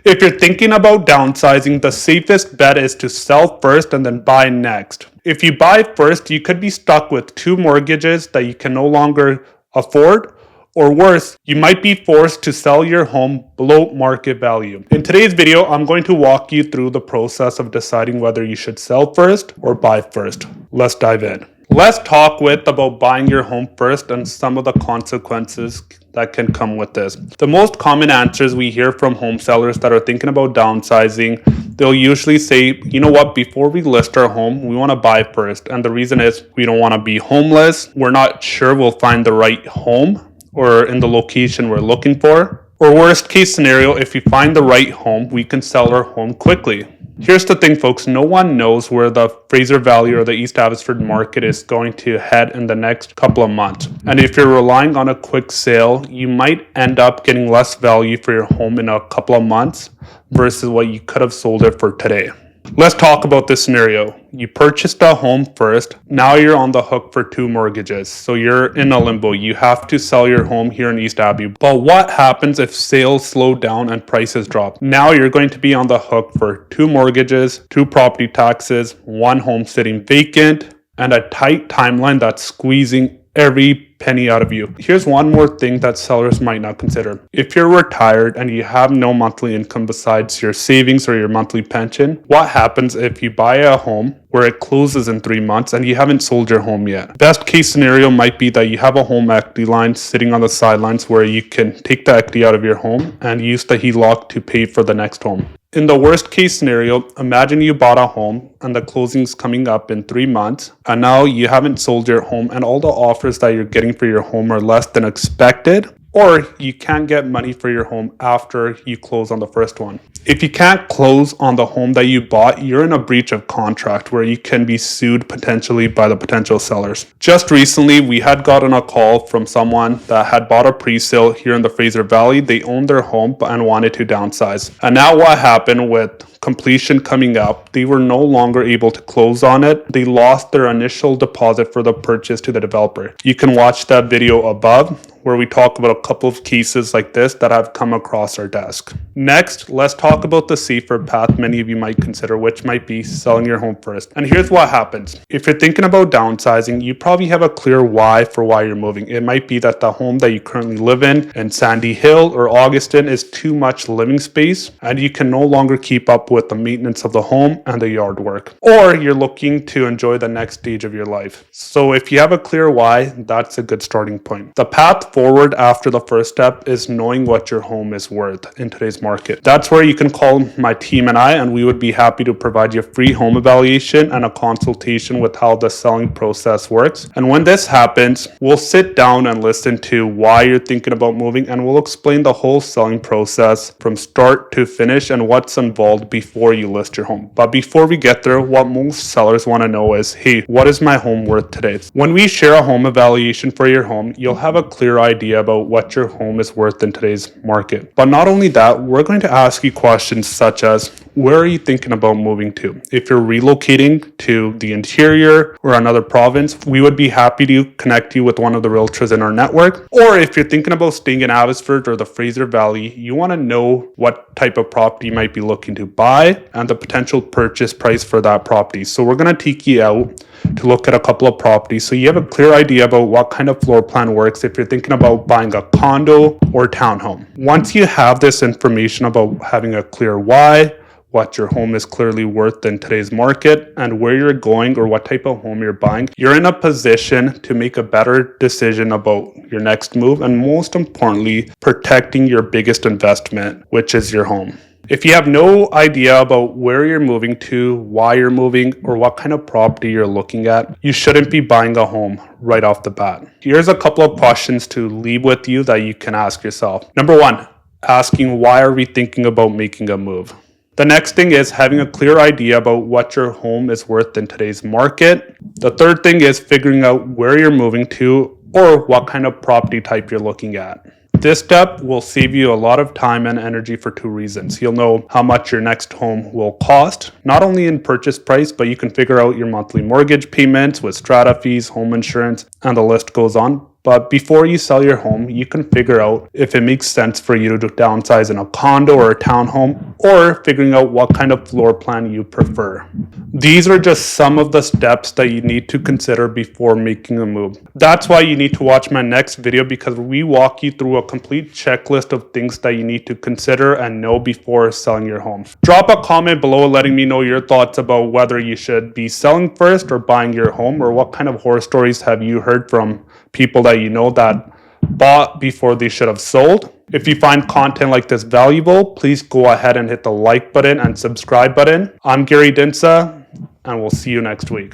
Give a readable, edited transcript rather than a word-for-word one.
If you're thinking about downsizing, the safest bet is to sell first and then buy next. If you buy first, you could be stuck with 2 mortgages that you can no longer afford, or worse, you might be forced to sell your home below market value. In today's video, I'm going to walk you through the process of deciding whether you should sell first or buy first. Let's dive in. Let's talk about buying your home first and some of the consequences that can come with this. The most common answers we hear from home sellers that are thinking about downsizing, they'll usually say, you know what, before we list our home, we want to buy first. And the reason is we don't want to be homeless. We're not sure we'll find the right home or in the location we're looking for. Or worst case scenario, if we find the right home, we can sell our home quickly. Here's the thing, folks, no one knows where the Fraser Valley or the East Abbotsford market is going to head in the next couple of months. And if you're relying on a quick sale, you might end up getting less value for your home in a couple of months versus what you could have sold it for today. Let's talk about this scenario. You purchased a home first. Now you're on the hook for 2 mortgages. So you're in a limbo. You have to sell your home here in East Abbey. But what happens if sales slow down and prices drop? Now you're going to be on the hook for 2 mortgages, 2 property taxes, 1 home sitting vacant, and a tight timeline that's squeezing every penny out of you. Here's one more thing that sellers might not consider. If you're retired and you have no monthly income besides your savings or your monthly pension, what happens if you buy a home where it closes in 3 months and you haven't sold your home yet? Best case scenario might be that you have a home equity line sitting on the sidelines where you can take the equity out of your home and use the HELOC to pay for the next home. In the worst case scenario, imagine you bought a home and the closing's coming up in 3 months and now you haven't sold your home and all the offers that you're getting for your home are less than expected, or you can't get money for your home after you close on the first one. If you can't close on the home that you bought, you're in a breach of contract where you can be sued potentially by the potential sellers. Just recently, we had gotten a call from someone that had bought a pre-sale here in the Fraser Valley. They owned their home and wanted to downsize. And now what happened with completion coming up, they were no longer able to close on it. They lost their initial deposit for the purchase to the developer. You can watch that video above where we talk about a couple of cases like this that have come across our desk. Next, let's talk about the safer path many of you might consider, which might be selling your home first. And here's what happens. If you're thinking about downsizing, you probably have a clear why for why you're moving. It might be that the home that you currently live in Sandy Hill or Augustin is too much living space and you can no longer keep up with the maintenance of the home and the yard work. Or you're looking to enjoy the next stage of your life. So if you have a clear why, that's a good starting point. The path forward after the first step is knowing what your home is worth in today's market. That's where you can call my team and we would be happy to provide you a free home evaluation and a consultation with how the selling process works. And when this happens, we'll sit down and listen to why you're thinking about moving, and we'll explain the whole selling process from start to finish and what's involved before you list your home. But before we get there, what most sellers want to know is, hey, what is my home worth today? When we share a home evaluation for your home, you'll have a clear idea about what your home is worth in today's market. But not only that, we're going to ask you questions such as, where are you thinking about moving to? If you're relocating to the interior or another province, we would be happy to connect you with one of the realtors in our network. Or if you're thinking about staying in Abbotsford or the Fraser Valley, you want to know what type of property you might be looking to buy and the potential purchase price for that property. So we're going to take you out to look at a couple of properties so you have a clear idea about what kind of floor plan works if you're thinking about buying a condo or townhome. Once you have this information about having a clear why, what your home is clearly worth in today's market, and where you're going or what type of home you're buying, you're in a position to make a better decision about your next move and, most importantly, protecting your biggest investment, which is your home. If you have no idea about where you're moving to, why you're moving, or what kind of property you're looking at, you shouldn't be buying a home right off the bat. Here's a couple of questions to leave with you that you can ask yourself. Number 1, asking why are we thinking about making a move? The next thing is having a clear idea about what your home is worth in today's market. The third thing is figuring out where you're moving to or what kind of property type you're looking at. This step will save you a lot of time and energy for 2 reasons. You'll know how much your next home will cost, not only in purchase price, but you can figure out your monthly mortgage payments with strata fees, home insurance, and the list goes on. But before you sell your home, you can figure out if it makes sense for you to downsize in a condo or a townhome, or figuring out what kind of floor plan you prefer. These are just some of the steps that you need to consider before making a move. That's why you need to watch my next video, because we walk you through a complete checklist of things that you need to consider and know before selling your home. Drop a comment below letting me know your thoughts about whether you should be selling first or buying your home, or what kind of horror stories have you heard from people that you know that bought before they should have sold. If you find content like this valuable, please go ahead and hit the like button and subscribe button. I'm Gary Dhindsa, and we'll see you next week.